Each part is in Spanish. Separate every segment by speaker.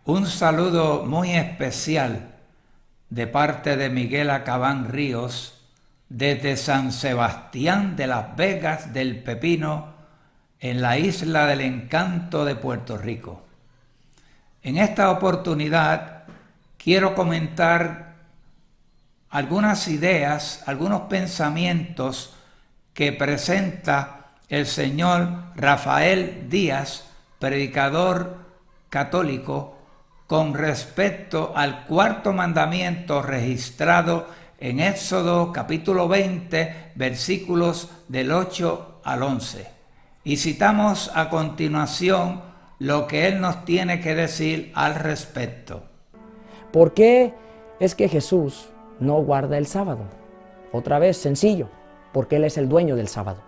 Speaker 1: Un saludo muy especial de parte de Miguel Acabán Ríos desde San Sebastián de Las Vegas del Pepino en la Isla del Encanto de Puerto Rico. En esta oportunidad quiero comentar algunas ideas, algunos pensamientos que presenta el señor Rafael Díaz, predicador católico, con respecto al cuarto mandamiento registrado en Éxodo capítulo 20, versículos del 8 al 11. Y citamos a continuación lo que él nos tiene que decir al respecto.
Speaker 2: ¿Por qué es que Jesús no guarda el sábado? Otra vez, sencillo, porque Él es el dueño del sábado.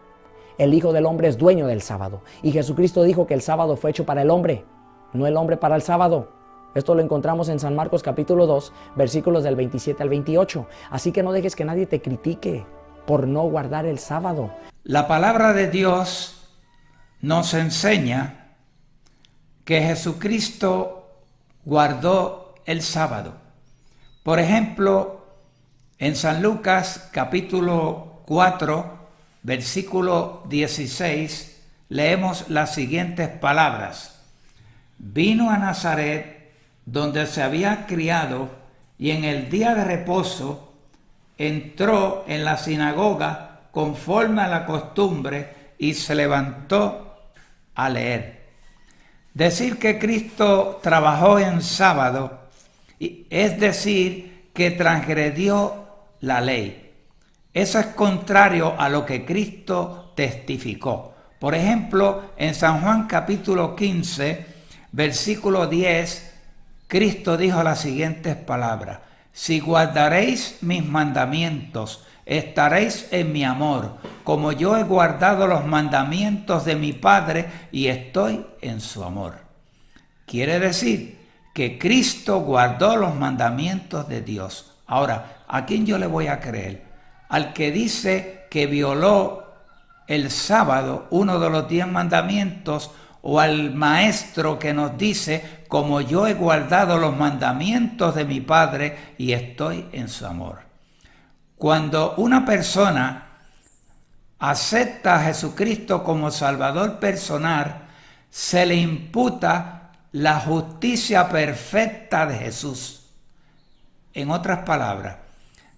Speaker 2: El Hijo del Hombre es dueño del sábado. Y Jesucristo dijo que el sábado fue hecho para el hombre, no el hombre para el sábado. Esto lo encontramos en San Marcos capítulo 2, versículos del 27 al 28. Así que no dejes que nadie te critique por no guardar el sábado.
Speaker 1: La palabra de Dios nos enseña que Jesucristo guardó el sábado. Por ejemplo, en San Lucas capítulo 4, versículo 16, leemos las siguientes palabras. Vino a Nazaret, donde se había criado, y en el día de reposo entró en la sinagoga conforme a la costumbre y se levantó a leer. Decir que Cristo trabajó en sábado es decir que transgredió la ley. Eso es contrario a lo que Cristo testificó. Por ejemplo, en San Juan capítulo 15, versículo 10, Cristo dijo las siguientes palabras: si guardaréis mis mandamientos, estaréis en mi amor, como yo he guardado los mandamientos de mi Padre y estoy en su amor. Quiere decir que Cristo guardó los mandamientos de Dios. Ahora, ¿a quién yo le voy a creer? ¿Al que dice que violó el sábado, uno de los 10 mandamientos, o al maestro que nos dice, como yo he guardado los mandamientos de mi Padre y estoy en su amor? Cuando una persona acepta a Jesucristo como Salvador personal, se le imputa la justicia perfecta de Jesús. En otras palabras,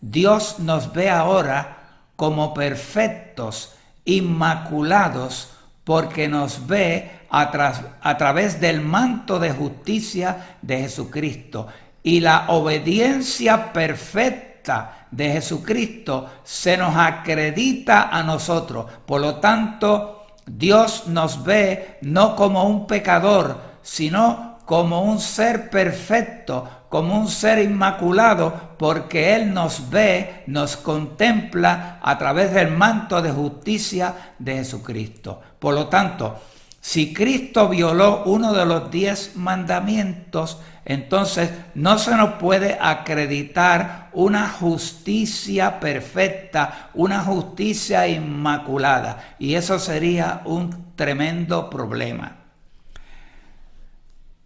Speaker 1: Dios nos ve ahora como perfectos, inmaculados, porque nos ve a través del manto de justicia de Jesucristo. Y la obediencia perfecta de Jesucristo se nos acredita a nosotros. Por lo tanto, Dios nos ve no como un pecador, sino como un ser perfecto, como un ser inmaculado, porque Él nos ve, nos contempla a través del manto de justicia de Jesucristo. Por lo tanto, si Cristo violó uno de los 10 mandamientos, entonces no se nos puede acreditar una justicia perfecta, una justicia inmaculada, y eso sería un tremendo problema.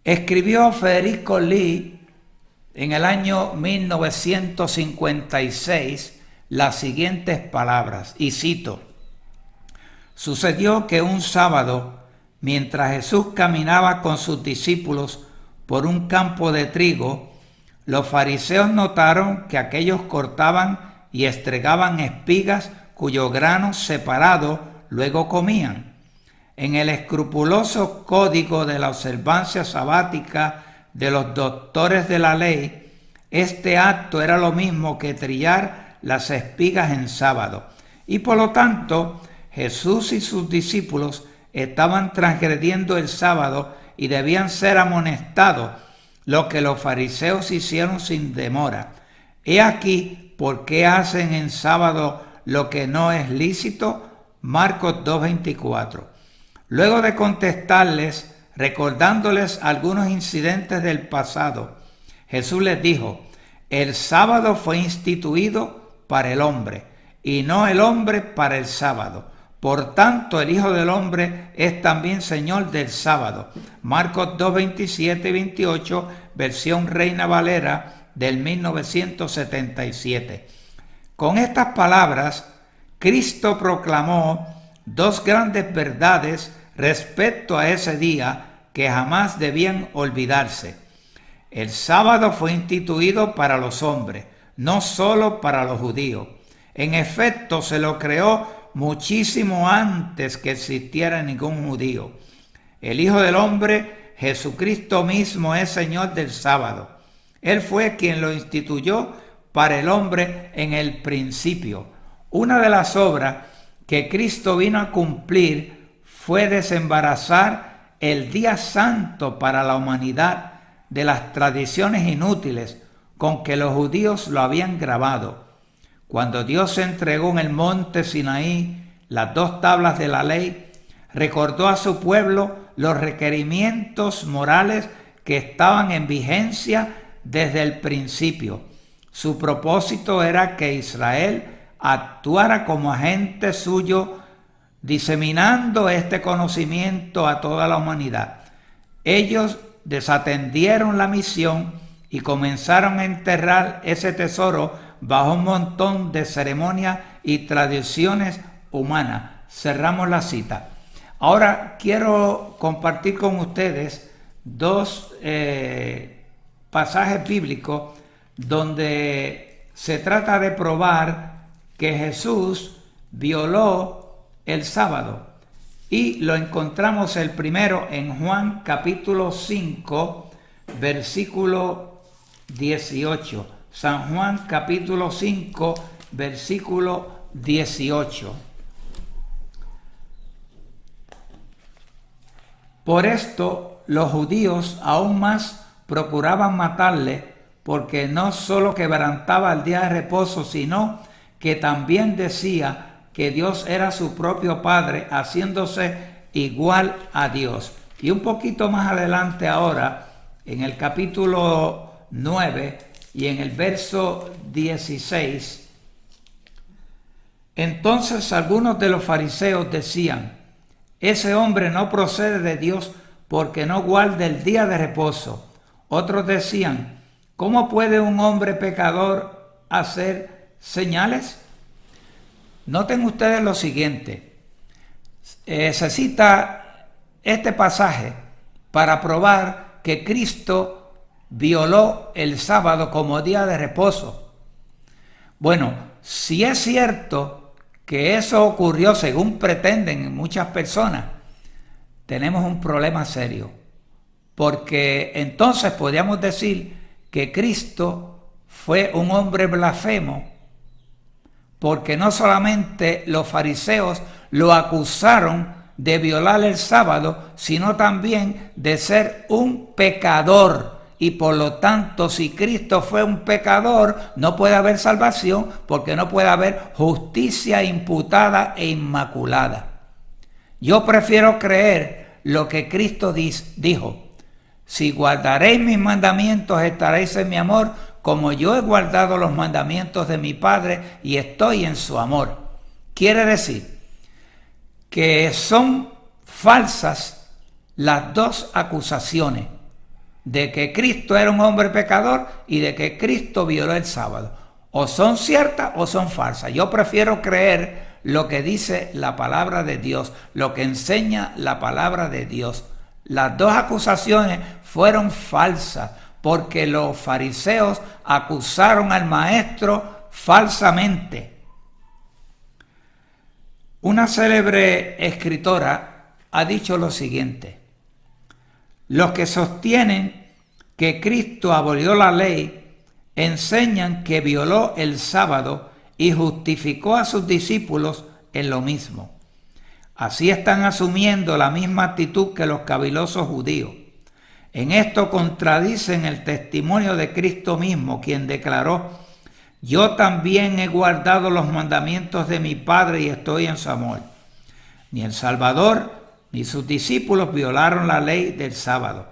Speaker 1: Escribió Federico Lee en el año 1956 las siguientes palabras, y cito: sucedió que un sábado mientras Jesús caminaba con sus discípulos por un campo de trigo, los fariseos notaron que aquellos cortaban y estregaban espigas cuyo grano separado luego comían. En el escrupuloso código de la observancia sabática de los doctores de la ley, este acto era lo mismo que trillar las espigas en sábado. Y por lo tanto, Jesús y sus discípulos estaban transgrediendo el sábado y debían ser amonestados, lo que los fariseos hicieron sin demora. He aquí por qué hacen en sábado lo que no es lícito. Marcos 2:24. Luego de contestarles, recordándoles algunos incidentes del pasado, Jesús les dijo: el sábado fue instituido para el hombre, y no el hombre para el sábado. Por tanto, el Hijo del Hombre es también Señor del sábado. Marcos 2:27 y 28, versión Reina Valera del 1977. Con estas palabras, Cristo proclamó dos grandes verdades respecto a ese día que jamás debían olvidarse. El sábado fue instituido para los hombres, no solo para los judíos. En efecto, se lo creó muchísimo antes que existiera ningún judío. El Hijo del Hombre, Jesucristo mismo, es Señor del sábado. Él fue quien lo instituyó para el hombre en el principio. Una de las obras que Cristo vino a cumplir fue desembarazar el día santo para la humanidad de las tradiciones inútiles con que los judíos lo habían grabado. Cuando Dios entregó en el monte Sinaí las 2 tablas de la ley, recordó a su pueblo los requerimientos morales que estaban en vigencia desde el principio. Su propósito era que Israel actuara como agente suyo, diseminando este conocimiento a toda la humanidad. Ellos desatendieron la misión y comenzaron a enterrar ese tesoro bajo un montón de ceremonias y tradiciones humanas. Cerramos la cita. Ahora quiero compartir con ustedes 2 pasajes bíblicos donde se trata de probar que Jesús violó el sábado. Y lo encontramos el primero en Juan capítulo 5, versículo 18. San Juan capítulo 5, versículo 18. Por esto los judíos aún más procuraban matarle, porque no solo quebrantaba el día de reposo, sino que también decía que Dios era su propio Padre, haciéndose igual a Dios. Y un poquito más adelante ahora, en el capítulo 9 y en el verso 16, entonces algunos de los fariseos decían: ese hombre no procede de Dios porque no guarda el día de reposo. Otros decían: ¿cómo puede un hombre pecador hacer señales? Noten ustedes lo siguiente. Se cita este pasaje para probar que Cristo violó el sábado como día de reposo. Bueno, si es cierto que eso ocurrió según pretenden muchas personas, tenemos un problema serio, porque entonces podríamos decir que Cristo fue un hombre blasfemo, porque no solamente los fariseos lo acusaron de violar el sábado, sino también de ser un pecador. Y por lo tanto, si Cristo fue un pecador, no puede haber salvación, porque no puede haber justicia imputada e inmaculada. Yo prefiero creer lo que Cristo dijo: si guardaréis mis mandamientos, estaréis en mi amor, como yo he guardado los mandamientos de mi Padre y estoy en su amor. Quiere decir que son falsas las 2 acusaciones, de que Cristo era un hombre pecador y de que Cristo violó el sábado. O son ciertas o son falsas. Yo prefiero creer lo que dice la palabra de Dios, lo que enseña la palabra de Dios. Las dos acusaciones fueron falsas porque los fariseos acusaron al maestro falsamente. Una célebre escritora ha dicho lo siguiente: los que sostienen que Cristo abolió la ley enseñan que violó el sábado y justificó a sus discípulos en lo mismo. Así están asumiendo la misma actitud que los cavilosos judíos. En esto contradicen el testimonio de Cristo mismo, quien declaró: yo también he guardado los mandamientos de mi Padre y estoy en su amor. Ni el Salvador ni sus discípulos violaron la ley del sábado.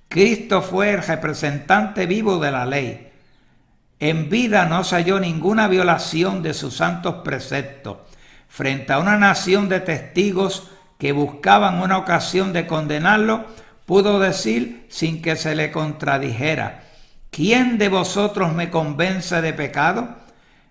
Speaker 1: Cristo fue el representante vivo de la ley. En vida no se halló ninguna violación de sus santos preceptos. Frente a una nación de testigos que buscaban una ocasión de condenarlo, pudo decir sin que se le contradijera: ¿quién de vosotros me convence de pecado?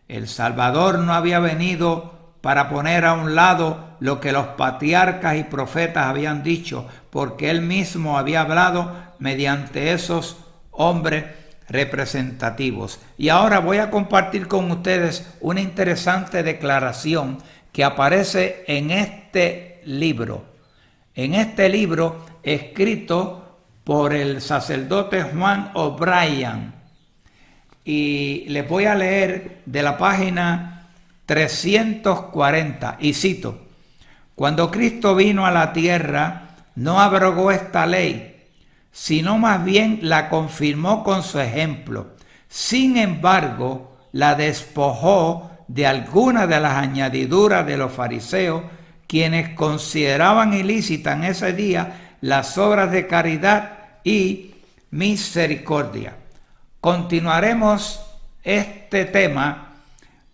Speaker 1: El Salvador no había venido para poner a un lado lo que los patriarcas y profetas habían dicho, porque él mismo había hablado mediante esos hombres representativos. Y ahora voy a compartir con ustedes una interesante declaración que aparece en este libro. En este libro escrito por el sacerdote Juan O'Brien. Y les voy a leer de la página 340 y cito: cuando Cristo vino a la tierra, no abrogó esta ley, sino más bien la confirmó con su ejemplo. Sin embargo, la despojó de algunas de las añadiduras de los fariseos, quienes consideraban ilícitas en ese día las obras de caridad y misericordia. Continuaremos este tema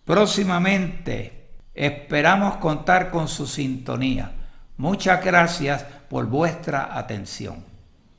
Speaker 1: próximamente. Esperamos contar con su sintonía. Muchas gracias por vuestra atención.